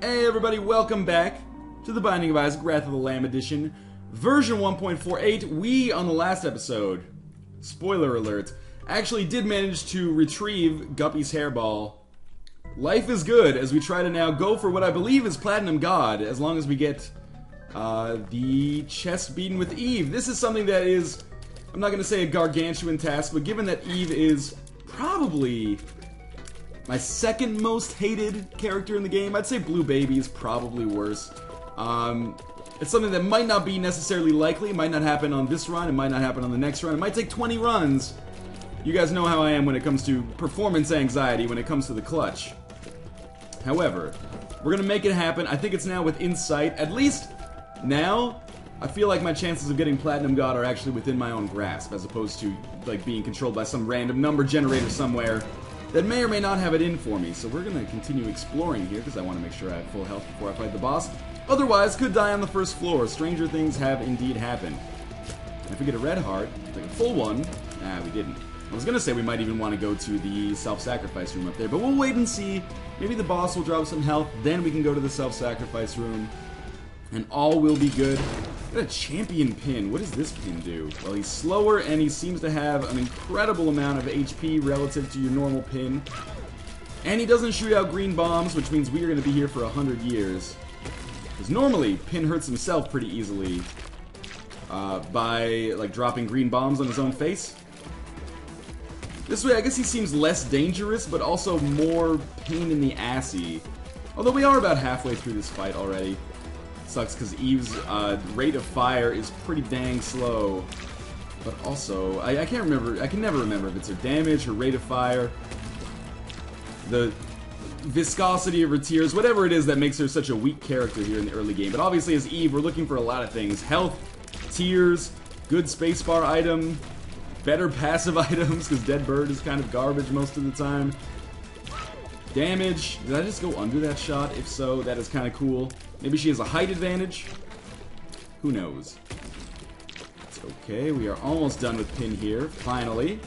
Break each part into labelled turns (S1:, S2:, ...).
S1: Hey everybody, welcome back to the Binding of Isaac Wrath of the Lamb edition, version 1.48. We, on the last episode, spoiler alert, actually did manage to retrieve Guppy's hairball. Life is good as we try to now go for what I believe is Platinum God, as long as we get the chest beaten with Eve. This is something that is, I'm not going to say a gargantuan task, but given that Eve is probably my second most hated character in the game, I'd say Blue Baby is probably worse. It's something that might not be necessarily likely. It might not happen on this run. It might not happen on the next run. It might take 20 runs. You guys know how I am when it comes to performance anxiety, when it comes to the clutch. However, we're going to make it happen. I think it's now within sight. At least now, I feel like my chances of getting Platinum God are actually within my own grasp, as opposed to like being controlled by some random number generator somewhere that may or may not have it in for me. So we're going to continue exploring here, because I want to make sure I have full health before I fight the boss. Otherwise, could die on the first floor. Stranger things have indeed happened. And if we get a red heart, like a full one, we didn't. I was going to say we might even want to go to the self-sacrifice room up there, but we'll wait and see. Maybe the boss will drop some health, then we can go to the self-sacrifice room, and all will be good. Got a champion pin. What does this pin do? Well, he's slower, and he seems to have an incredible amount of HP relative to your normal pin. And he doesn't shoot out green bombs, which means we are going to be here for 100 years. Because normally, Pin hurts himself pretty easily by, like, dropping green bombs on his own face. This way, I guess he seems less dangerous, but also more pain in the assy. Although we are about halfway through this fight already. Sucks because Eve's rate of fire is pretty dang slow. But also, I can't remember, I can never remember if it's her damage, her rate of fire, the viscosity of her tears, whatever it is that makes her such a weak character here in the early game. But obviously as Eve, we're looking for a lot of things. Health, tears, good spacebar item, better passive items, because Dead Bird is kind of garbage most of the time. Damage, did I just go under that shot? If so, that is kind of cool. Maybe she has a height advantage? Who knows? It's okay, we are almost done with Pin here, finally.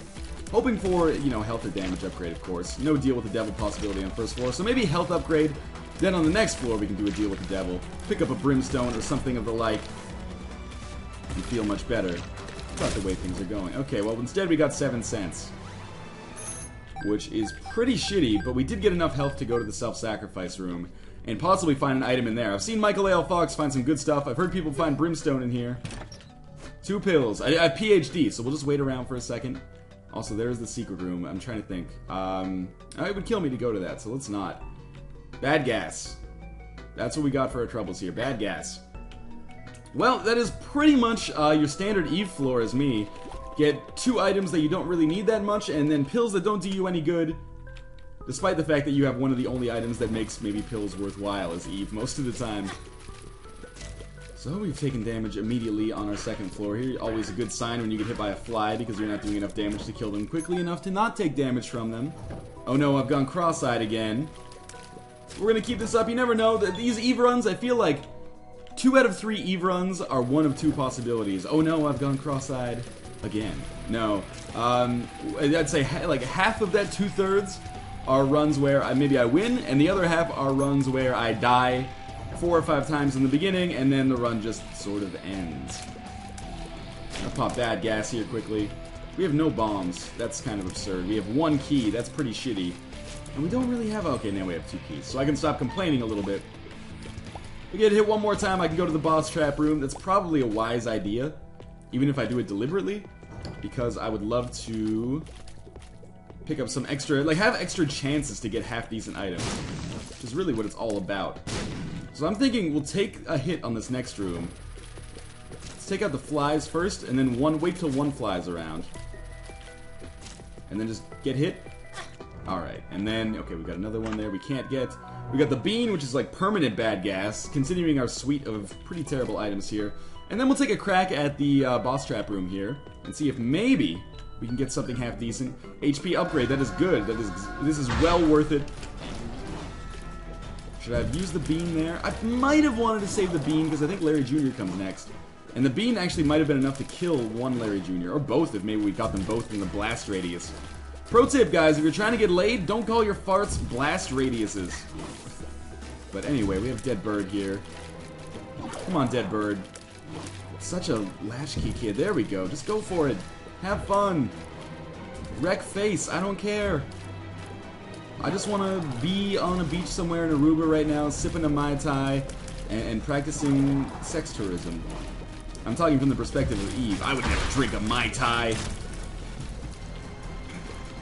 S1: Hoping for, you know, health or damage upgrade, of course. No deal with the devil possibility on the first floor, so maybe health upgrade. Then on the next floor we can do a deal with the devil. Pick up a brimstone or something of the like. And feel much better about the way things are going. Okay, well instead we got 7 cents. Which is pretty shitty, but we did get enough health to go to the self-sacrifice room. And possibly find an item in there. I've seen Michael A.L. Fox find some good stuff. I've heard people find brimstone in here. 2 pills. I have PhD, so we'll just wait around for a second. Also, there's the secret room. I'm trying to think. It would kill me to go to that, so let's not. Bad gas. That's what we got for our troubles here. Bad gas. Well, that is pretty much your standard Eve floor as me. Get 2 items that you don't really need that much, and then pills that don't do you any good. Despite the fact that you have one of the only items that makes maybe pills worthwhile as Eve most of the time. So we've taken damage immediately on our second floor here. Always a good sign when you get hit by a fly because you're not doing enough damage to kill them quickly enough to not take damage from them. Oh no, I've gone cross-eyed again. We're gonna keep this up. You never know. These Eve runs, I feel like 2 out of 3 Eve runs are one of 2 possibilities. Oh no, I've gone cross-eyed again. No. I'd say like half of that 2/3 are runs where maybe I win, and the other half are runs where I die 4 or 5 times in the beginning, and then the run just sort of ends. I'll pop bad gas here quickly. We have no bombs. That's kind of absurd. We have 1 key. That's pretty shitty. And we don't really have... Okay, now we have 2 keys. So I can stop complaining a little bit. If we get hit one more time, I can go to the boss trap room. That's probably a wise idea, even if I do it deliberately, because I would love to pick up some extra... Like, have extra chances to get half-decent items, which is really what it's all about. So I'm thinking we'll take a hit on this next room. Let's take out the flies first, and then wait till 1 flies around. And then just get hit. Alright, and then, okay, we got another one there we can't get. We got the bean, which is like permanent bad gas, continuing our suite of pretty terrible items here. And then we'll take a crack at the boss trap room here, and see if maybe we can get something half decent. HP upgrade, that is good. This is well worth it. Should I have used the bean there? I might have wanted to save the bean because I think Larry Jr. comes next. And the bean actually might have been enough to kill one Larry Jr. Or both if maybe we got them both in the blast radius. Pro tip, guys, if you're trying to get laid, don't call your farts blast radiuses. But anyway, we have Dead Bird here. Come on, Dead Bird. Such a latchkey kid. There we go. Just go for it. Have fun. Wreck face. I don't care. I just want to be on a beach somewhere in Aruba right now, sipping a Mai Tai and practicing sex tourism. I'm talking from the perspective of Eve. I would never drink a Mai Tai.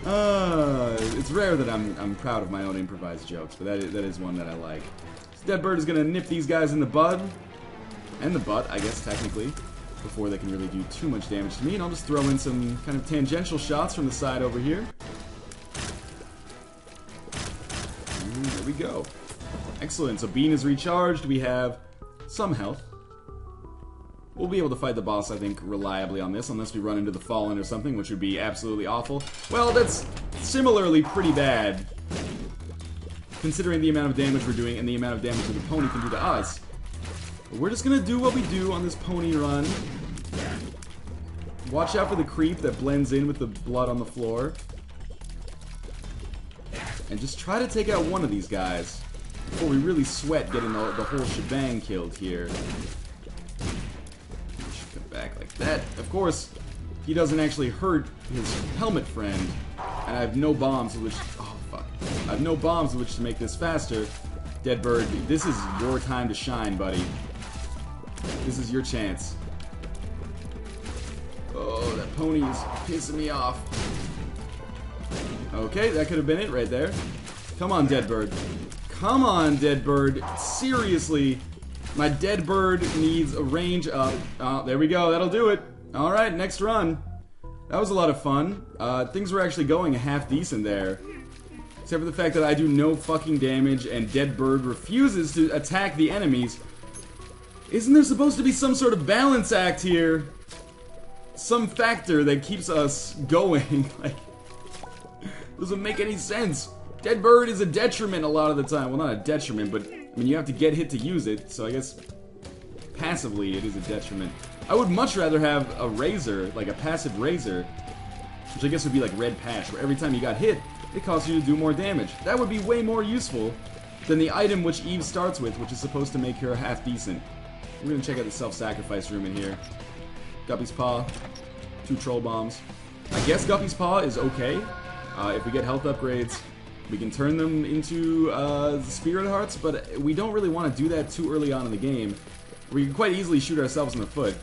S1: It's rare that I'm proud of my own improvised jokes, but that is one that I like. So Dead Bird is going to nip these guys in the bud. And the butt, I guess, technically, before they can really do too much damage to me. And I'll just throw in some kind of tangential shots from the side over here. And there we go. Excellent. So Bean is recharged. We have some health. We'll be able to fight the boss, I think, reliably on this, unless we run into the Fallen or something, which would be absolutely awful. Well, that's similarly pretty bad, considering the amount of damage we're doing and the amount of damage that the pony can do to us. But we're just gonna do what we do on this pony run. Watch out for the creep that blends in with the blood on the floor. And just try to take out one of these guys before we really sweat getting the whole shebang killed here. Back like that. Of course, he doesn't actually hurt his helmet friend, and I have no bombs with which. Oh fuck! I have no bombs with which to make this faster. Dead Bird, this is your time to shine, buddy. This is your chance. Oh, that pony is pissing me off. Okay, that could have been it right there. Come on, Dead Bird. Come on, Dead Bird. Seriously. My Dead Bird needs a range up. Oh, there we go. That'll do it. Alright, next run. That was a lot of fun. Things were actually going half decent there. Except for the fact that I do no fucking damage and Dead Bird refuses to attack the enemies. Isn't there supposed to be some sort of balance act here? Some factor that keeps us going. Like, doesn't make any sense. Dead Bird is a detriment a lot of the time. Well, not a detriment, but I mean, you have to get hit to use it, so I guess passively it is a detriment. I would much rather have a razor, like a passive razor, which I guess would be like Red Patch, where every time you got hit, it caused you to do more damage. That would be way more useful than the item which Eve starts with, which is supposed to make her half decent. We're gonna check out the self-sacrifice room in here. Guppy's Paw, 2 Troll Bombs. I guess Guppy's Paw is okay. If we get health upgrades, we can turn them into Spirit Hearts, but we don't really want to do that too early on in the game. We can quite easily shoot ourselves in the foot.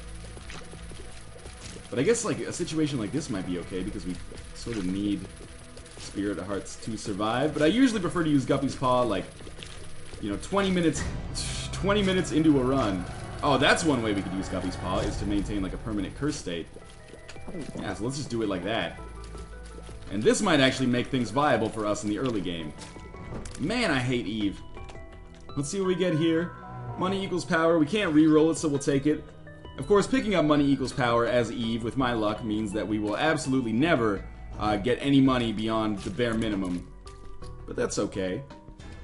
S1: But I guess like a situation like this might be okay, because we sort of need Spirit Hearts to survive. But I usually prefer to use Guppy's Paw, like, you know, 20 minutes into a run. Oh, that's one way we could use Guppy's Paw, is to maintain like a permanent curse state. Yeah, so let's just do it like that. And this might actually make things viable for us in the early game. Man, I hate Eve. Let's see what we get here. Money equals power. We can't re-roll it, so we'll take it. Of course, picking up money equals power as Eve, with my luck, means that we will absolutely never get any money beyond the bare minimum. But that's okay.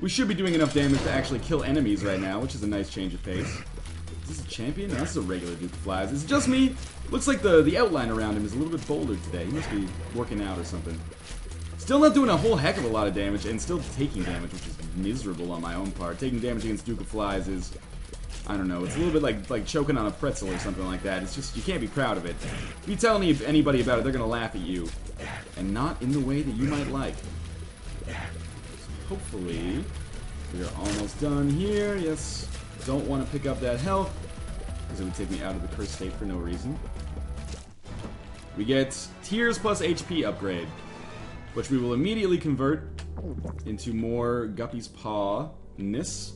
S1: We should be doing enough damage to actually kill enemies right now, which is a nice change of pace. Is this a champion? No, this is a regular Duke of Flies. Is it just me? Looks like the outline around him is a little bit bolder today. He must be working out or something. Still not doing a whole heck of a lot of damage, and still taking damage, which is miserable on my own part. Taking damage against Duke of Flies is, I don't know, it's a little bit like choking on a pretzel or something like that. It's just, you can't be proud of it. If you tell anybody about it, they're gonna laugh at you. And not in the way that you might like. So hopefully, we're almost done here. Yes, don't want to pick up that health, because it would take me out of the curse state for no reason. We get Tears plus HP upgrade, which we will immediately convert into more Guppy's Paw-ness.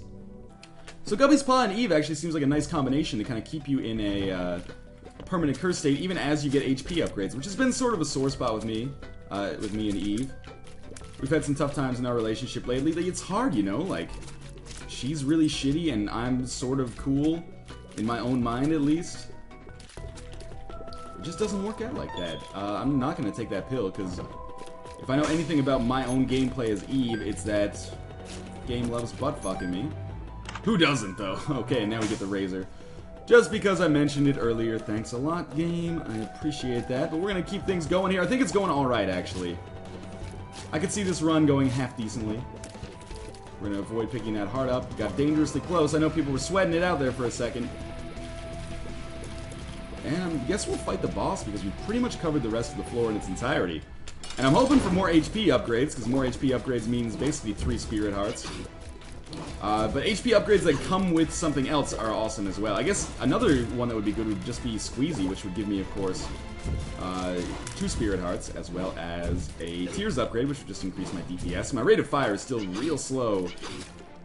S1: So Guppy's Paw and Eve actually seems like a nice combination to kind of keep you in a permanent curse state even as you get HP upgrades, which has been sort of a sore spot with me and Eve. We've had some tough times in our relationship lately. It's hard, you know, like, she's really shitty and I'm sort of cool, in my own mind at least. It just doesn't work out like that. I'm not going to take that pill, because if I know anything about my own gameplay as Eve, it's that game loves butt-fucking me. Who doesn't, though? Okay, now we get the razor. Just because I mentioned it earlier, thanks a lot, game. I appreciate that, but we're going to keep things going here. I think it's going alright, actually. I could see this run going half decently. We're gonna avoid picking that heart up. Got dangerously close. I know people were sweating it out there for a second. And I guess we'll fight the boss because we pretty much covered the rest of the floor in its entirety. And I'm hoping for more HP upgrades, because more HP upgrades means basically 3 spirit hearts. But HP upgrades that come with something else are awesome as well. I guess another one that would be good would just be Squeezy, which would give me, of course, 2 spirit hearts, as well as a Tears upgrade, which would just increase my DPS. My rate of fire is still real slow.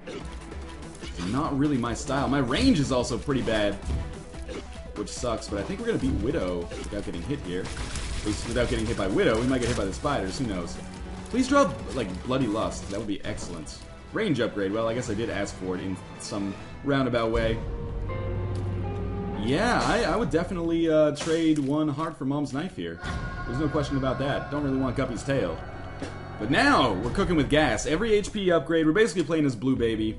S1: It's not really my style. My range is also pretty bad, which sucks, but I think we're going to beat Widow without getting hit here. At least without getting hit by Widow. We might get hit by the spiders, who knows. Please draw, like, Bloody Lust. That would be excellent. Range upgrade. Well, I guess I did ask for it in some roundabout way. Yeah, I would definitely trade 1 heart for Mom's Knife here. There's no question about that. Don't really want Guppy's tail. But now, we're cooking with gas. Every HP upgrade, we're basically playing as Blue Baby,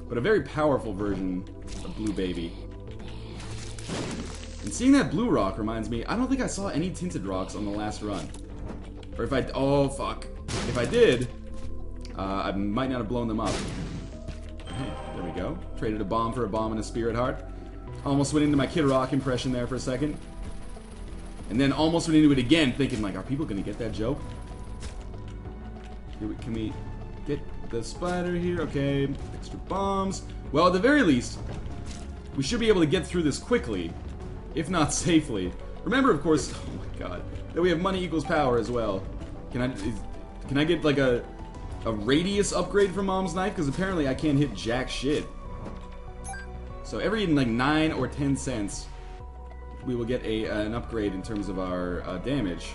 S1: but a very powerful version of Blue Baby. And seeing that blue rock reminds me, I don't think I saw any tinted rocks on the last run. Or if I... oh, fuck. If I did, I might not have blown them up. Hey, there we go. Traded a bomb for a bomb and a spirit heart. Almost went into my Kid Rock impression there for a second. And then almost went into it again, thinking, like, are people going to get that joke? Can we get the spider here? Okay, extra bombs. Well, at the very least, we should be able to get through this quickly, if not safely. Remember, of course, oh my god, that we have money equals power as well. Can I get, like, a radius upgrade for Mom's Knife? Because apparently I can't hit jack shit. So every, like, 9 or 10 cents, we will get an upgrade in terms of our damage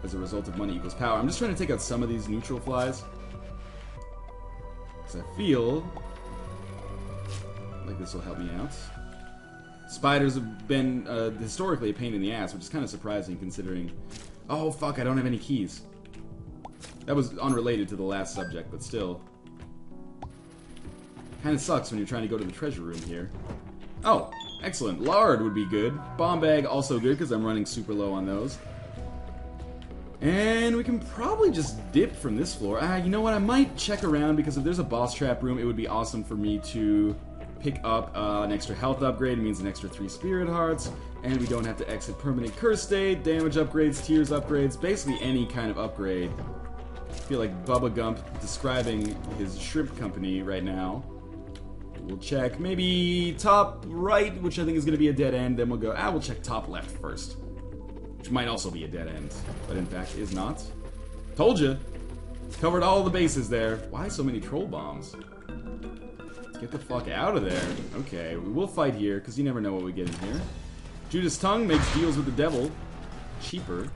S1: as a result of money equals power. I'm just trying to take out some of these neutral flies, because I feel like this will help me out. Spiders have been historically a pain in the ass, which is kind of surprising considering... oh, fuck, I don't have any keys. That was unrelated to the last subject, but still. Kind of sucks when you're trying to go to the treasure room here. Oh, excellent. Lard would be good. Bomb bag also good, because I'm running super low on those. And we can probably just dip from this floor. You know what? I might check around, because if there's a boss trap room, it would be awesome for me to pick up an extra health upgrade. It means an extra 3 spirit hearts, and we don't have to exit permanent curse state, damage upgrades, tears upgrades, basically any kind of upgrade. I feel like Bubba Gump describing his shrimp company right now. We'll check maybe top right, which I think is going to be a dead end, then we'll go, we'll check top left first, which might also be a dead end, but in fact is not. Told you! Covered all the bases there. Why so many troll bombs? Get the fuck out of there. Okay, we will fight here, because you never know what we get in here. Judas Tongue makes deals with the devil cheaper,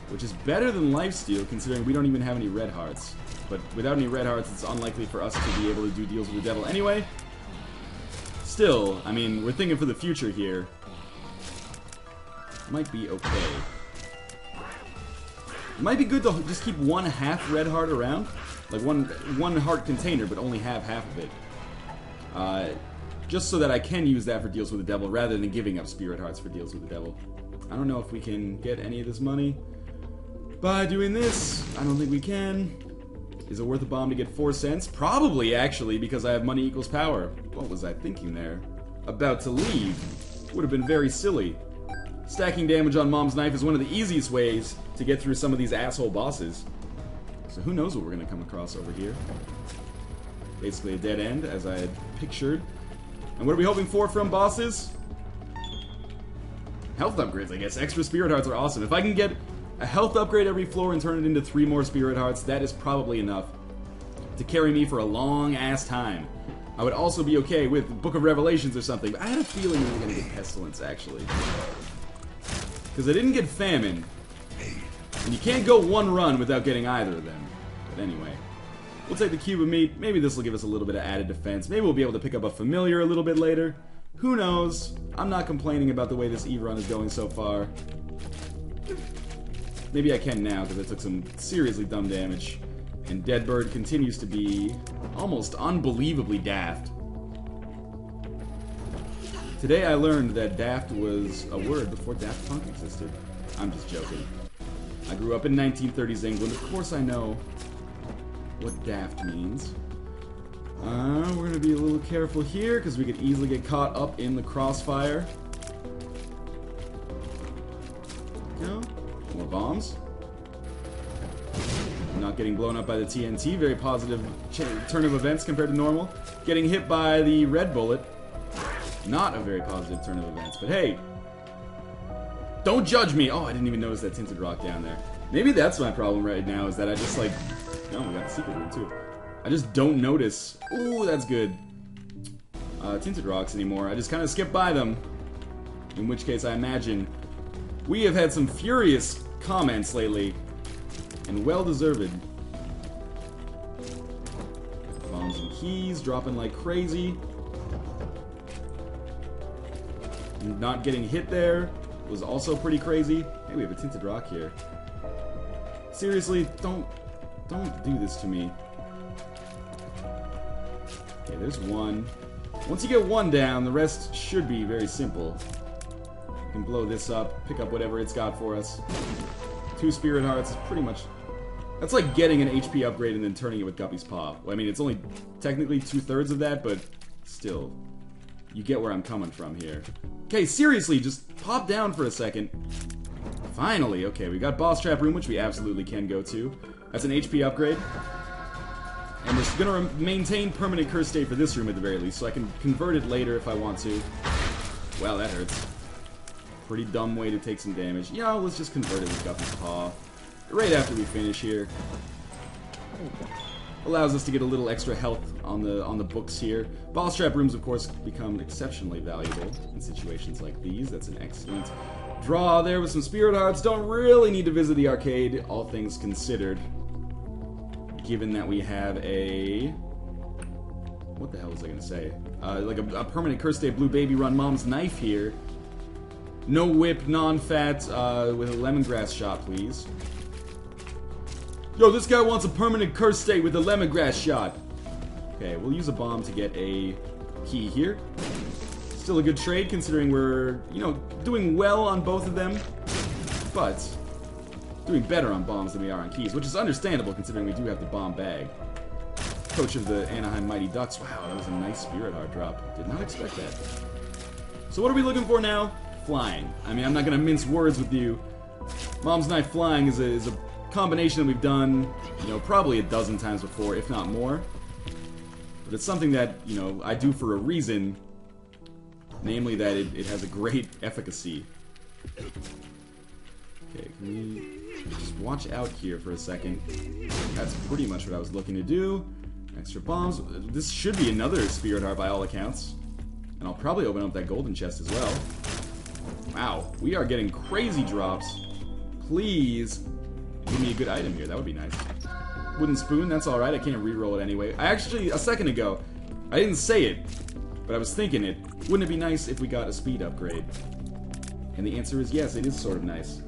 S1: which is better than lifesteal, considering we don't even have any red hearts. But without any red hearts, it's unlikely for us to be able to do deals with the devil anyway. Still, I mean, we're thinking for the future here. Might be okay. It might be good to just keep 1 half red heart around. Like one heart container, but only have half of it. Just so that I can use that for deals with the devil, rather than giving up spirit hearts for deals with the devil. I don't know if we can get any of this money by doing this. I don't think we can. Is it worth a bomb to get 4 cents? Probably, actually, because I have money equals power. What was I thinking there? About to leave. Would have been very silly. Stacking damage on Mom's Knife is one of the easiest ways to get through some of these asshole bosses. So who knows what we're going to come across over here. Basically a dead end, as I had pictured. And what are we hoping for from bosses? Health upgrades, I guess. Extra spirit hearts are awesome. If I can get a health upgrade every floor and turn it into 3 more spirit hearts, that is probably enough to carry me for a long-ass time. I would also be okay with Book of Revelations or something, but I had a feeling we were going to get Pestilence, actually. Because I didn't get Famine. And you can't go 1 run without getting either of them. But anyway, we'll take the cube of meat. Maybe this will give us a little bit of added defense. Maybe we'll be able to pick up a familiar a little bit later. Who knows? I'm not complaining about the way this Eve run is going so far. Maybe I can now, because I took some seriously dumb damage. And Deadbird continues to be almost unbelievably daft. Today I learned that daft was a word before Daft Punk existed. I'm just joking. I grew up in 1930s England, of course I know. what daft means. We're going to be a little careful here, because we could easily get caught up in the crossfire. Go. More bombs. Not getting blown up by the TNT. Very positive turn of events compared to normal. Getting hit by the red bullet. Not a very positive turn of events. But hey, don't judge me. Oh, I didn't even notice that tinted rock down there. Maybe that's my problem right now, is that I just like... Oh, we got the secret room too. I just don't notice. Ooh, that's good. Tinted rocks anymore. I just kind of skip by them. In which case, I imagine we have had some furious comments lately. And well-deserved. Bombs and keys dropping like crazy. Not getting hit there was also pretty crazy. Hey, we have a tinted rock here. Seriously, don't do this to me. Okay, there's one. Once you get one down, the rest should be very simple. You can blow this up, pick up whatever it's got for us. 2 spirit hearts is pretty much... That's like getting an HP upgrade and then turning it with Guppy's Paw. Well, I mean, it's only technically 2/3 of that, but still. You get where I'm coming from here. Okay, seriously, just pop down for a second. Finally, okay, we got Boss Trap Room, which we absolutely can go to. That's an HP upgrade. And we're going to maintain permanent curse state for this room at the very least, so I can convert it later if I want to. Wow, that hurts. Pretty dumb way to take some damage. You know, let's just convert it with Guppy's Paw. Right after we finish here. Allows us to get a little extra health on the books here. Boss Trap Rooms, of course, become exceptionally valuable in situations like these. That's an excellent draw there with some Spirit Hearts. Don't really need to visit the arcade, all things considered. Given that we have a... What the hell was I going to say? Like a permanent Curse State Blue Baby Run Mom's Knife here. No whip, non-fat, with a lemongrass shot, please. Yo, this guy wants a permanent curse state with a lemongrass shot. Okay, we'll use a bomb to get a key here. Still a good trade considering we're, you know, doing well on both of them. But doing better on bombs than we are on keys, which is understandable considering we do have the bomb bag. Coach of the Anaheim Mighty Ducks. Wow, that was a nice Spirit Heart drop. Did not expect that. So what are we looking for now? Flying. I mean, I'm not going to mince words with you. Mom's Knife flying is a combination that we've done, you know, probably a dozen times before, if not more. But it's something that, you know, I do for a reason, namely that it has a great efficacy. Okay, can we just watch out here for a second? That's pretty much what I was looking to do. Extra bombs. This should be another Spirit Heart by all accounts. And I'll probably open up that golden chest as well. Wow, we are getting crazy drops. Please give me a good item here. That would be nice. Wooden spoon, that's alright. I can't re-roll it anyway. I actually, a second ago, I didn't say it, but I was thinking it. Wouldn't it be nice if we got a speed upgrade? And the answer is yes, it is sort of nice.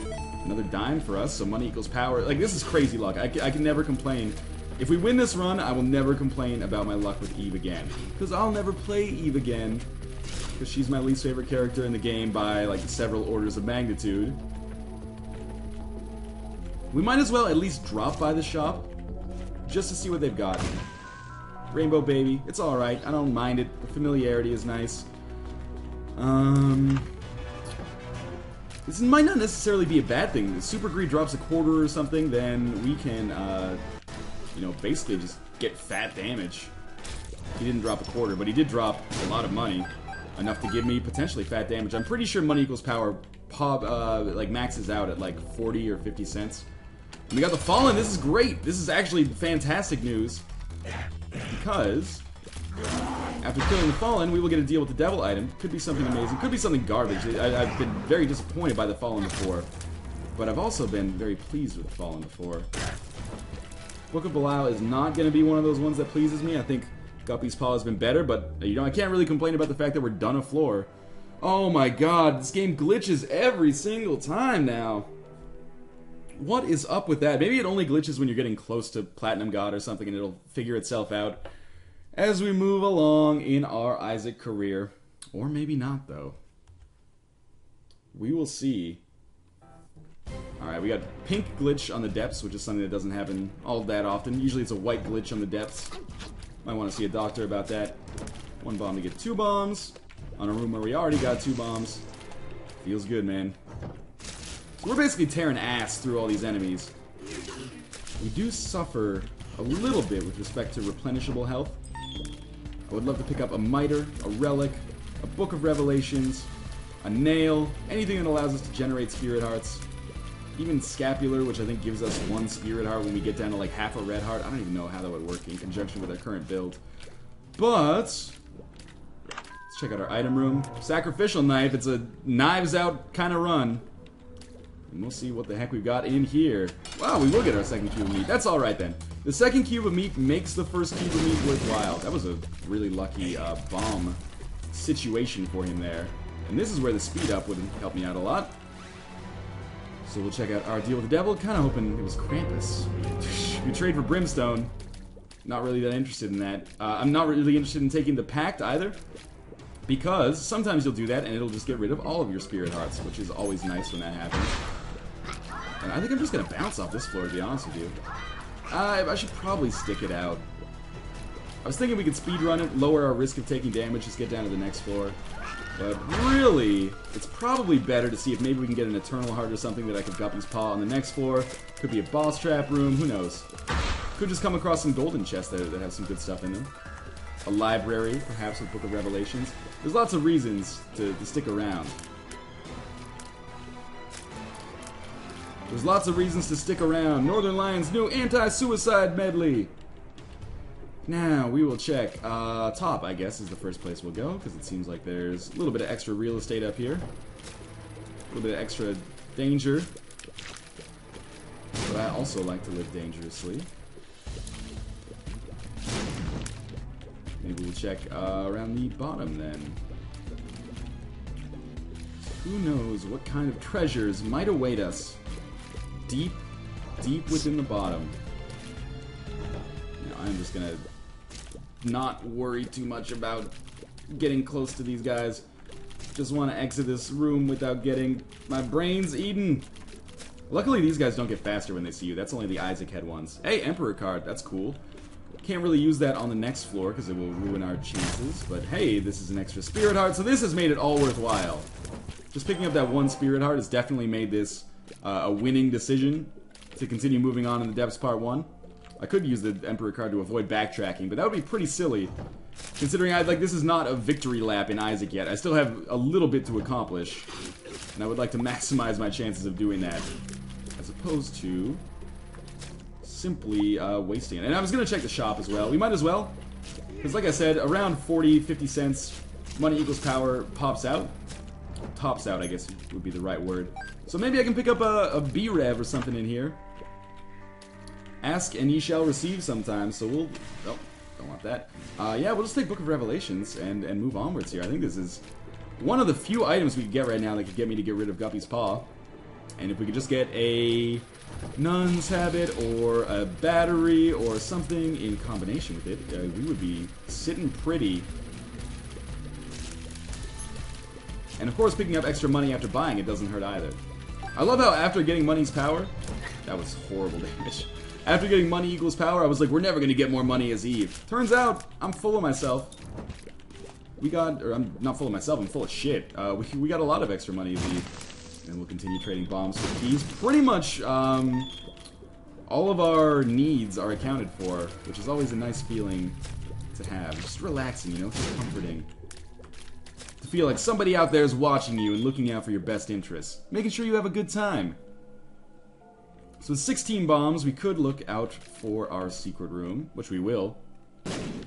S1: Another dime for us, so money equals power. Like, this is crazy luck. I can never complain. If we win this run, I will never complain about my luck with Eve again. Because I'll never play Eve again. Because she's my least favorite character in the game by, like, several orders of magnitude. We might as well at least drop by the shop, just to see what they've got. Rainbow Baby, it's alright, I don't mind it, the familiarity is nice. This might not necessarily be a bad thing. If Super Greed drops a quarter or something, then we can, you know, basically just get fat damage. He didn't drop a quarter, but he did drop a lot of money. Enough to give me potentially fat damage. I'm pretty sure money equals power like maxes out at like 40 or 50 cents. And we got the Fallen. This is great. This is actually fantastic news. Because after killing the Fallen, we will get a deal with the Devil item. Could be something amazing. Could be something garbage. I've been very disappointed by the Fallen before. But I've also been very pleased with the Fallen before. Book of Belial is not going to be one of those ones that pleases me. I think Guppy's Paw has been better, but, you know, I can't really complain about the fact that we're done a floor. Oh my god, this game glitches every single time now. What is up with that? Maybe it only glitches when you're getting close to Platinum God or something, and it'll figure itself out as we move along in our Isaac career. Or maybe not, though. We will see. Alright, we got pink glitch on the depths, which is something that doesn't happen all that often. Usually it's a white glitch on the depths. Might want to see a doctor about that. 1 bomb to get 2 bombs. On a room where we already got 2 bombs. Feels good, man. So we're basically tearing ass through all these enemies. We do suffer a little bit with respect to replenishable health. I would love to pick up a miter, a relic, a book of revelations, a nail, anything that allows us to generate spirit hearts. Even scapular, which I think gives us 1 spirit heart when we get down to like half a red heart. I don't even know how that would work in conjunction with our current build. But let's check out our item room. Sacrificial knife. It's a knives out kind of run. And we'll see what the heck we've got in here. Wow, we will get our second cube of meat. That's alright then. The second cube of meat makes the first cube of meat worthwhile. That was a really lucky bomb situation for him there. And this is where the speed up would help me out a lot. So we'll check out our deal with the devil. Kind of hoping it was Krampus. We trade for Brimstone. Not really that interested in that. I'm not really interested in taking the Pact either. Because sometimes you'll do that and it'll just get rid of all of your spirit hearts, which is always nice when that happens. And I think I'm just going to bounce off this floor, to be honest with you. I should probably stick it out. I was thinking we could speedrun it, lower our risk of taking damage, just get down to the next floor. But really, it's probably better to see if maybe we can get an Eternal Heart or something that I could Guppy's Paw on the next floor. Could be a boss trap room, who knows. Could just come across some golden chests that have some good stuff in them. A library, perhaps with Book of Revelations. There's lots of reasons to stick around. There's lots of reasons to stick around. Northern Lion's new anti-suicide medley. Now, we will check. Top, I guess, is the first place we'll go, because it seems like there's a little bit of extra real estate up here. A little bit of extra danger. But I also like to live dangerously. Maybe we'll check around the bottom, then. Who knows what kind of treasures might await us deep, deep within the bottom. You know, I'm just gonna not worry too much about getting close to these guys. Just want to exit this room without getting my brains eaten. Luckily, these guys don't get faster when they see you. That's only the Isaac head ones. Hey, Emperor card. That's cool. Can't really use that on the next floor because it will ruin our chances. But hey, this is an extra spirit heart, so this has made it all worthwhile. Just picking up that 1 spirit heart has definitely made this a winning decision to continue moving on in the Depths Part 1. I could use the Emperor card to avoid backtracking, but that would be pretty silly. Considering this is not a victory lap in Isaac yet. I still have a little bit to accomplish. And I would like to maximize my chances of doing that. As opposed to simply wasting it. And I was going to check the shop as well. We might as well. Because like I said, around 40, 50 cents, money equals power pops out. Tops out, I guess would be the right word. So maybe I can pick up a B-Rev or something in here. Ask and ye shall receive sometimes, so we'll... Oh, don't want that. Yeah, we'll just take Book of Revelations and move onwards here. I think this is one of the few items we could get right now that could get me to get rid of Guppy's Paw. And if we could just get a Nun's Habit or a battery or something in combination with it, we would be sitting pretty. And of course, picking up extra money after buying it doesn't hurt either. I love how after getting money's power... That was horrible damage. After getting money equals power, I was like, we're never going to get more money as Eve. Turns out, I'm full of myself. I'm not full of myself, I'm full of shit. We got a lot of extra money as Eve. And we'll continue trading bombs for keys. Pretty much, all of our needs are accounted for, which is always a nice feeling to have. Just relaxing, you know, just comforting. To feel like somebody out there is watching you and looking out for your best interests. Making sure you have a good time. So with 16 bombs, we could look out for our secret room, which we will.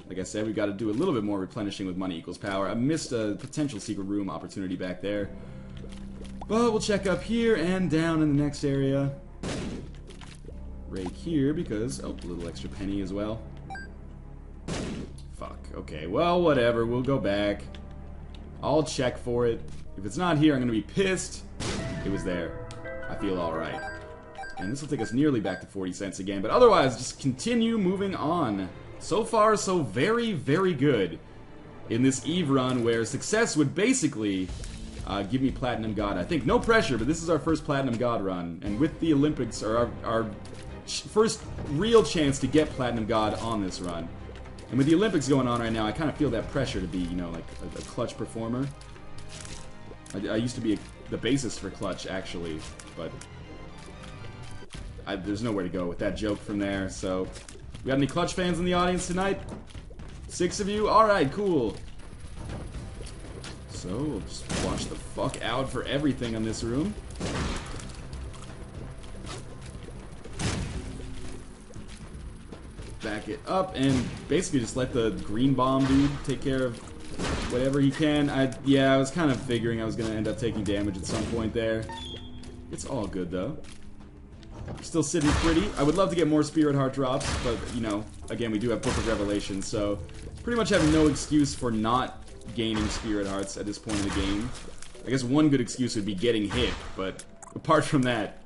S1: Like I said, we've got to do a little bit more replenishing with money equals power. I missed a potential secret room opportunity back there. But we'll check up here and down in the next area. Right here, because... Oh, a little extra penny as well. Fuck. Okay, well, whatever. We'll go back. I'll check for it. If it's not here, I'm going to be pissed. It was there. I feel alright. And this will take us nearly back to 40 cents again. But otherwise, just continue moving on. So far, so very, very good in this Eve run, where success would basically Give me Platinum God. I think no pressure, but this is our first Platinum God run. And with the Olympics, or our first real chance to get Platinum God on this run. And with the Olympics going on right now, I kind of feel that pressure to be, you know, like a clutch performer. I used to be the bassist for Clutch, actually, but there's nowhere to go with that joke from there. So, we got any Clutch fans in the audience tonight? 6 of you? Alright, cool. So, we'll just watch the fuck out for everything on this room. Back it up and basically just let the green bomb dude take care of whatever he can. Yeah, I was kind of figuring I was going to end up taking damage at some point there. It's all good, though. Still sitting pretty. I would love to get more Spirit Heart drops, but, you know, again, we do have Book of Revelation, so pretty much have no excuse for not gaining Spirit Hearts at this point in the game. I guess one good excuse would be getting hit, but apart from that,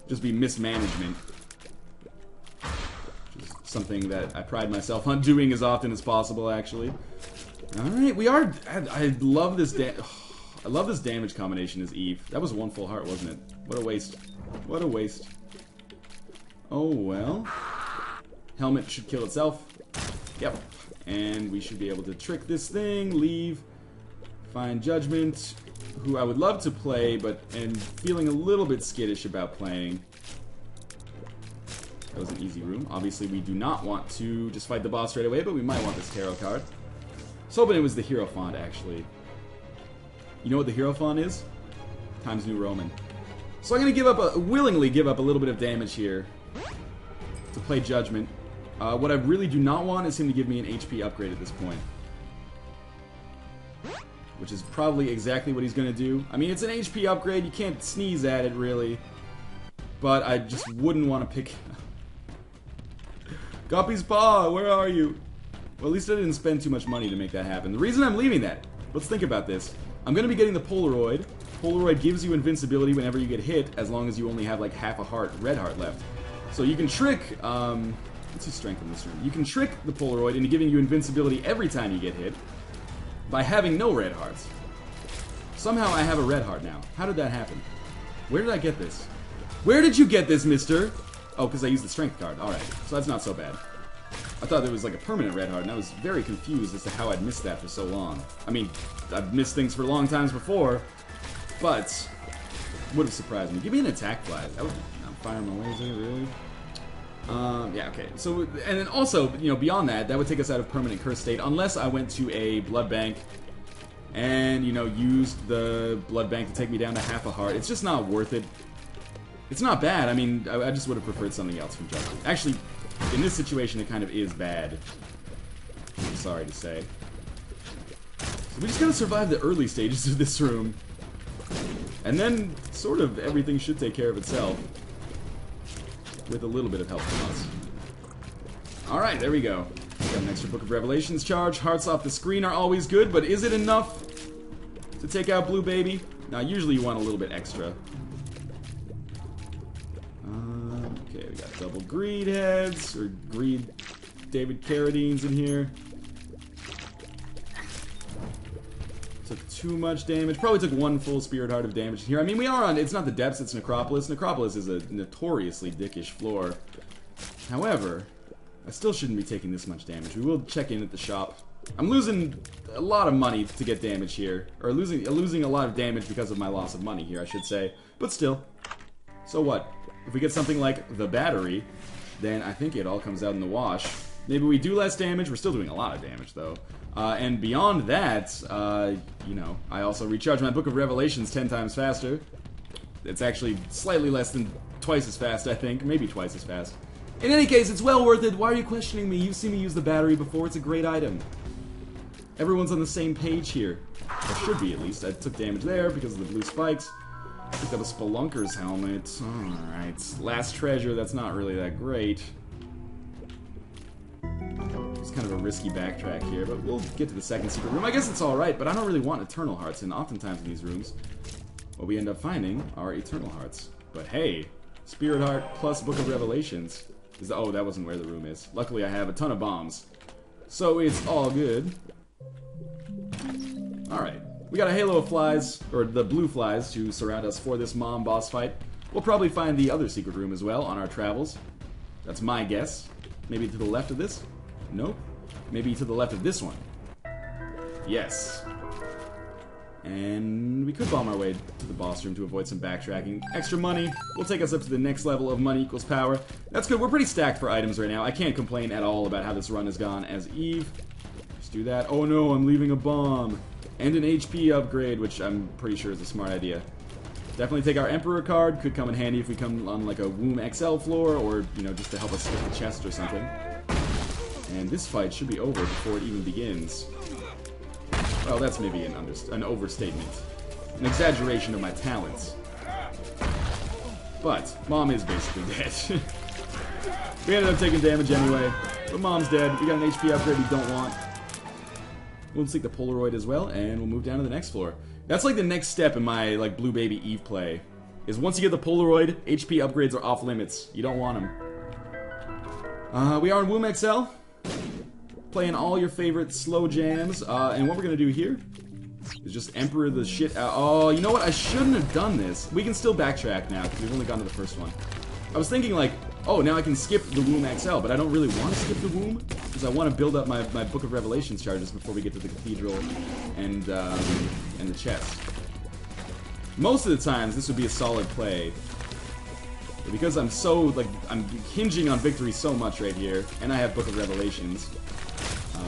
S1: just be mismanagement. Just something that I pride myself on doing as often as possible, actually. Alright, we are... I love this I love this damage combination as Eve. That was one full heart, wasn't it? What a waste. What a waste. Oh, well. Helmet should kill itself. Yep. And we should be able to trick this thing, leave, find Judgment, who I would love to play, but am feeling a little bit skittish about playing. That was an easy room. Obviously, we do not want to just fight the boss right away, but we might want this tarot card. I was hoping it was the Hierophant, actually. You know what the Hierophant is? Times New Roman. So I'm going to willingly give up a little bit of damage here to play Judgment. What I really do not want is him to give me an HP upgrade at this point. Which is probably exactly what he's going to do. I mean, it's an HP upgrade. You can't sneeze at it, really. But I just wouldn't want to pick... Guppy's Paw, where are you? Well, at least I didn't spend too much money to make that happen. The reason I'm leaving that... Let's think about this. I'm going to be getting the polaroid. Polaroid gives you invincibility whenever you get hit, as long as you only have like half a heart, red heart left. So you can trick, let's see strength in this room. You can trick the polaroid into giving you invincibility every time you get hit by having no red hearts. Somehow I have a red heart now. How did that happen? Where did I get this? Where did you get this, mister? Oh, because I used the strength card. Alright, so that's not so bad. I thought there was like a permanent red heart, and I was very confused as to how I'd missed that for so long. I mean, I've missed things for long times before, but would have surprised me. Give me an attack flag. That would, I'm firing my laser, really? Yeah, okay. So, and then also, you know, beyond that, that would take us out of permanent curse state, unless I went to a blood bank and, you know, used the blood bank to take me down to half a heart. It's just not worth it. It's not bad. I mean, I just would have preferred something else from Judgment. Actually, in this situation, it kind of is bad. I'm sorry to say. So we just gotta survive the early stages of this room. And then, sort of, everything should take care of itself. With a little bit of help from us. Alright, there we go. We got an extra Book of Revelations charge. Hearts off the screen are always good, but is it enough to take out Blue Baby? Now, usually you want a little bit extra. Okay, we got double greed heads, or greed David Carradines in here. Took too much damage. Probably took one full Spirit Heart of damage here. I mean, we are on... It's not the depths, it's Necropolis. Necropolis is a notoriously dickish floor. However, I still shouldn't be taking this much damage. We will check in at the shop. I'm losing a lot of money to get damage here. Or losing a lot of damage because of my loss of money here, I should say. But still. So what? If we get something like the battery, then I think it all comes out in the wash. Maybe we do less damage. We're still doing a lot of damage, though. And beyond that, you know, I also recharge my Book of Revelations 10 times faster. It's actually slightly less than twice as fast, I think. Maybe twice as fast. In any case, it's well worth it. Why are you questioning me? You've seen me use the battery before. It's a great item. Everyone's on the same page here. Or should be, at least. I took damage there because of the blue spikes. Picked up a Spelunker's helmet. Alright. Last treasure, that's not really that great. It's kind of a risky backtrack here, but we'll get to the second secret room. I guess it's alright, but I don't really want Eternal Hearts, and oftentimes in these rooms, what we end up finding are Eternal Hearts. But hey, Spirit Heart plus Book of Revelations. Oh, that wasn't where the room is. Luckily, I have a ton of bombs. So it's all good. Alright. We got a halo of flies, or the blue flies, to surround us for this mom boss fight. We'll probably find the other secret room as well on our travels. That's my guess. Maybe to the left of this? Nope. Maybe to the left of this one. Yes. And we could bomb our way to the boss room to avoid some backtracking. Extra money will take us up to the next level of money equals power. That's good. We're pretty stacked for items right now. I can't complain at all about how this run has gone as Eve. Let's do that. Oh no, I'm leaving a bomb. And an HP upgrade, which I'm pretty sure is a smart idea. Definitely take our Emperor card. Could come in handy if we come on like a Womb XL floor, or, you know, just to help us skip the chest or something. And this fight should be over before it even begins. Well, that's maybe an overstatement. An exaggeration of my talents. But Mom is basically dead. We ended up taking damage anyway, but Mom's dead. We got an HP upgrade we don't want. We'll take the Polaroid as well, and we'll move down to the next floor. That's like the next step in my like Blue Baby Eve play. Is once you get the Polaroid, HP upgrades are off limits. You don't want them. We are in Womb XL. Playing all your favorite slow jams. And what we're going to do here is just Emperor the shit out. Oh, you know what? I shouldn't have done this. We can still backtrack now because we've only gone to the first one. I was thinking like, oh, now I can skip the Womb XL, but I don't really want to skip the Womb because I want to build up my Book of Revelations charges before we get to the cathedral and the chest. Most of the times, this would be a solid play. But because I'm so, like, I'm hinging on victory so much right here, and I have Book of Revelations,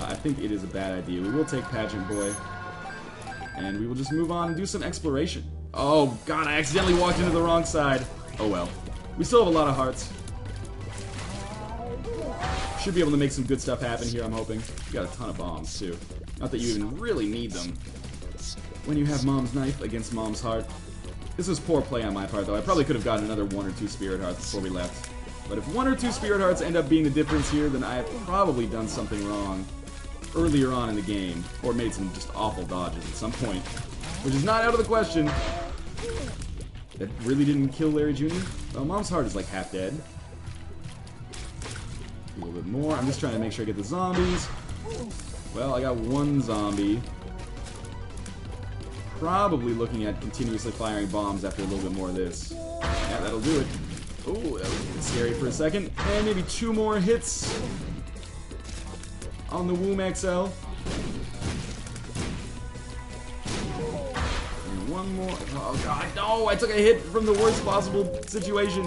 S1: I think it is a bad idea. We will take Pageant Boy, and we will just move on and do some exploration. Oh, God, I accidentally walked into the wrong side. Oh, well. We still have a lot of hearts. Should be able to make some good stuff happen here, I'm hoping. We got a ton of bombs, too. Not that you even really need them when you have Mom's knife against Mom's heart. This was poor play on my part, though. I probably could have gotten another 1 or 2 Spirit Hearts before we left. But if 1 or 2 Spirit Hearts end up being the difference here, then I have probably done something wrong earlier on in the game, or made some just awful dodges at some point, which is not out of the question. That really didn't kill Larry Jr.? Well, Mom's heart is like half dead. A little bit more. I'm just trying to make sure I get the zombies. Well, I got 1 zombie. Probably looking at continuously firing bombs after a little bit more of this. Yeah, that'll do it. Oh, that was a bit scary for a second. And maybe 2 more hits on the Womb XL. And 1 more. Oh god, no! I took a hit from the worst possible situation.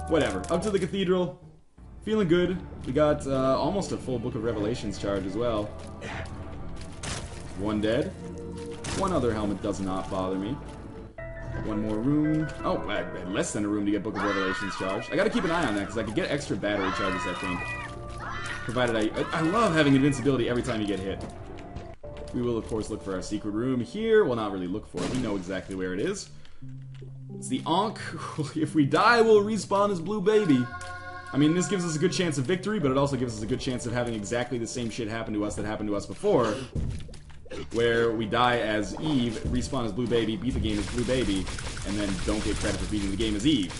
S1: Whatever. Up to the cathedral. Feeling good. We got almost a full Book of Revelations charge as well. 1 dead. 1 other helmet does not bother me. 1 more room. Oh, less than a room to get Book of Revelations charged. I gotta keep an eye on that because I could get extra battery charges, I think. Provided I love having invincibility every time you get hit. We will, of course, look for our secret room here. Well, not really look for it. We know exactly where it is. It's the Ankh. If we die, we'll respawn as Blue Baby. I mean, this gives us a good chance of victory, but it also gives us a good chance of having exactly the same shit happen to us that happened to us before. Where we die as Eve, respawn as Blue Baby, beat the game as Blue Baby, and then don't get credit for beating the game as Eve.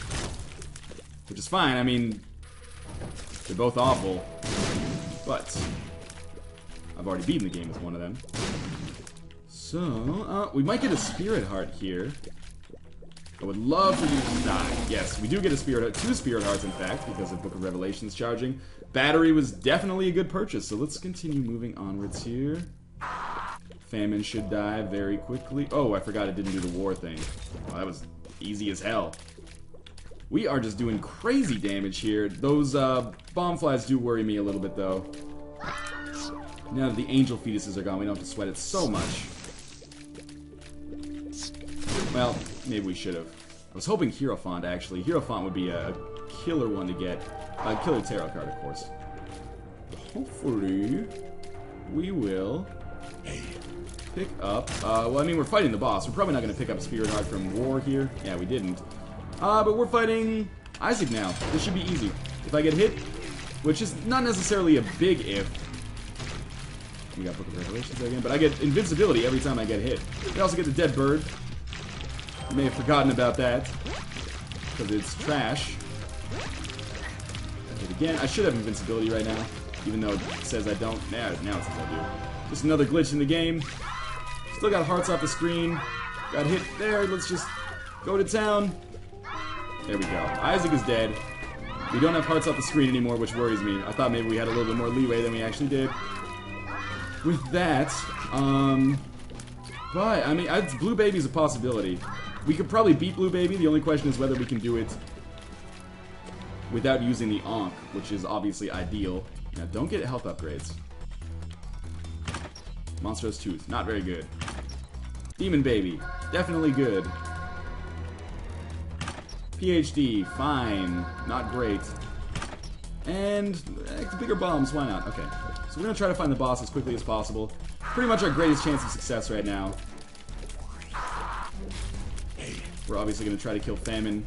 S1: Which is fine, I mean, they're both awful. But I've already beaten the game with 1 of them. So, we might get a Spirit Heart here. I would love for you to die. Yes, we do get a Spirit Heart, 2 Spirit Hearts in fact, because of Book of Revelations charging. Battery was definitely a good purchase, so let's continue moving onwards here. Famine should die very quickly. Oh, I forgot it didn't do the war thing. Oh, that was easy as hell. We are just doing crazy damage here. Those bomb flies do worry me a little bit, though. Now that the angel fetuses are gone, we don't have to sweat it so much. Well, maybe we should have. I was hoping Hierophant, actually. Hierophant would be a killer one to get. A killer tarot card, of course. Hopefully, we will pick up... well, I mean, we're fighting the boss. We're probably not going to pick up Spirit Heart from War here. Yeah, we didn't. But we're fighting Isaac now. This should be easy. If I get hit, which is not necessarily a big if. We got Book of Revelations again, but I get invincibility every time I get hit. We also get the dead bird. You may have forgotten about that, because it's trash. Hit again. I should have invincibility right now, even though it says I don't. Now it says I do. Just another glitch in the game. Still got hearts off the screen. Got hit there. Let's just go to town. There we go. Isaac is dead. We don't have hearts off the screen anymore, which worries me. I thought maybe we had a little bit more leeway than we actually did. With that, but, I mean, Blue Baby's a possibility. We could probably beat Blue Baby. The only question is whether we can do it without using the Ankh, which is obviously ideal. Now, don't get health upgrades. Monstrous Tooth, not very good. Demon Baby, definitely good. PhD, fine, not great. And bigger bombs, why not? Okay, so we're gonna try to find the boss as quickly as possible. Pretty much our greatest chance of success right now. We're obviously gonna try to kill Famine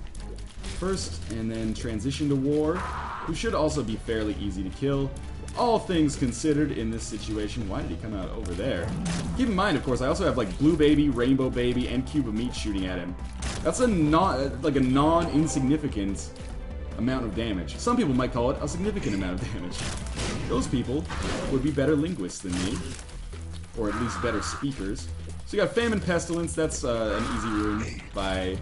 S1: first, and then transition to War, who should also be fairly easy to kill. All things considered in this situation. Why did he come out over there? Keep in mind, of course, I also have like Blue Baby, Rainbow Baby, and Cube of Meat shooting at him. That's a non-insignificant amount of damage. Some people might call it a significant amount of damage. Those people would be better linguists than me, or at least better speakers. So you got Famine Pestilence. That's an easy room by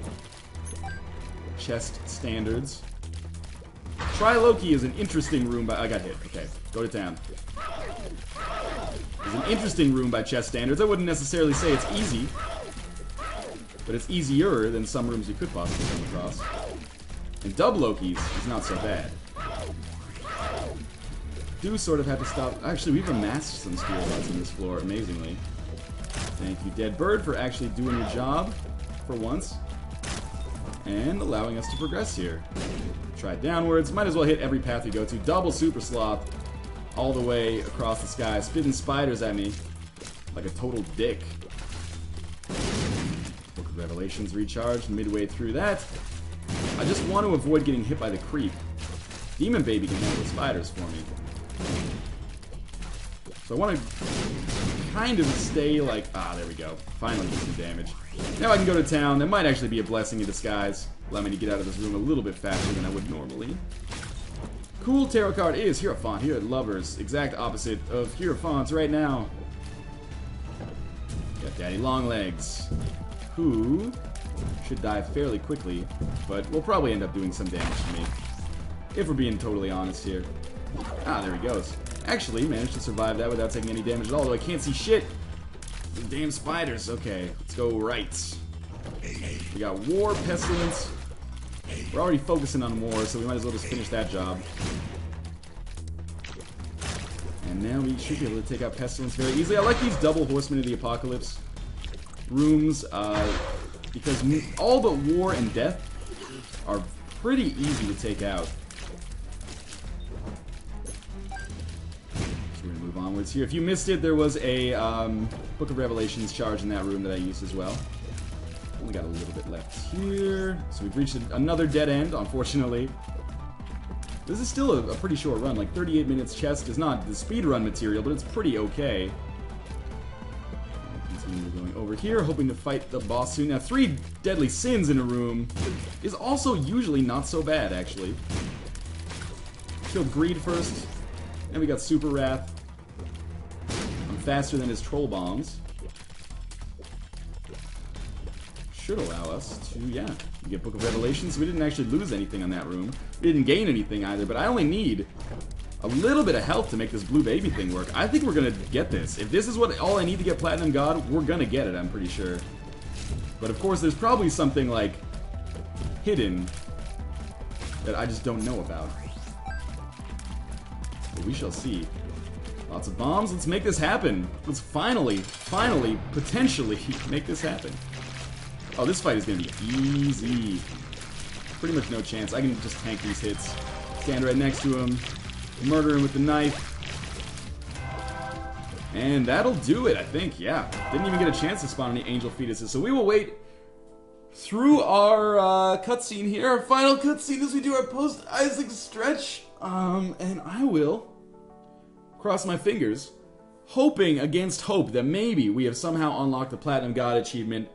S1: chest standards. Tri-Loki is an interesting room by... I got hit. Okay, go to town. It's an interesting room by chess standards. I wouldn't necessarily say it's easy, but it's easier than some rooms you could possibly come across. And Dub Loki's is not so bad. Do sort of have to stop... Actually, we've amassed some spear rods on this floor, amazingly. Thank you, Dead Bird, for actually doing your job for once. And allowing us to progress here. Try downwards. Might as well hit every path we go to. Double Super Sloth all the way across the sky. Spitting spiders at me like a total dick. Book of Revelations recharged midway through that. I just want to avoid getting hit by the creep. Demon Baby can handle the spiders for me. So I want to kind of stay like... Ah, there we go. Finally get some damage. Now I can go to town. That might actually be a blessing in disguise. Allow me to get out of this room a little bit faster than I would normally. Cool tarot card is Hierophant here at Lovers. Exact opposite of Hierophants right now. Got Daddy Longlegs, who should die fairly quickly, but will probably end up doing some damage to me. If we're being totally honest here. Ah, there he goes. Actually, managed to survive that without taking any damage at all, though I can't see shit. The damn spiders. Okay, let's go right. We got War, Pestilence. We're already focusing on War, so we might as well just finish that job. And now we should be able to take out Pestilence very easily. I like these double Horsemen of the Apocalypse rooms, because all but War and Death are pretty easy to take out. So we're going to move onwards here. If you missed it, there was a Book of Revelations charge in that room that I used as well. Only got a little bit left here. So we've reached another dead end, unfortunately. This is still a pretty short run. Like 38 minutes chest is not the speedrun material, but it's pretty okay. Continue going over here, hoping to fight the boss soon. Now, 3 deadly sins in a room is also usually not so bad, actually. Killed Greed first, and we got Super Wrath. I'm faster than his troll bombs. Should allow us to, yeah, get Book of Revelations. We didn't actually lose anything on that room. We didn't gain anything either, but I only need a little bit of health to make this Blue Baby thing work. I think we're gonna get this. If this is what all I need to get Platinum God, we're gonna get it, I'm pretty sure. But of course, there's probably something, like, hidden that I just don't know about. But we shall see. Lots of bombs. Let's make this happen. Let's finally, potentially make this happen. Oh, this fight is going to be easy. Pretty much no chance. I can just tank these hits. Stand right next to him. Murder him with the knife. And that'll do it, I think. Yeah. Didn't even get a chance to spawn any angel fetuses. So we will wait through our cutscene here. Our final cutscene as we do our post-Isaac stretch. And I will cross my fingers, hoping against hope that maybe we have somehow unlocked the Platinum God achievement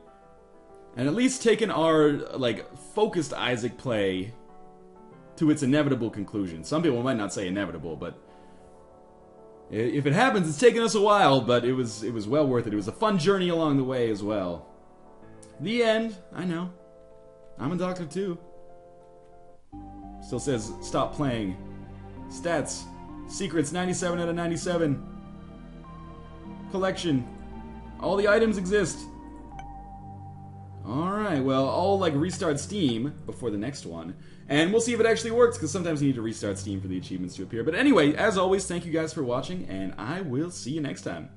S1: and at least taken our, like, focused Isaac play to its inevitable conclusion. Some people might not say inevitable, but If it happens, it's taken us a while, but it was well worth it. It was a fun journey along the way as well. The end. I know. I'm a doctor too. Still says, stop playing. Stats. Secrets, 97 out of 97. Collection. All the items exist. Alright, well, I'll like restart Steam before the next one. And we'll see if it actually works, because sometimes you need to restart Steam for the achievements to appear. But anyway, as always, thank you guys for watching, and I will see you next time.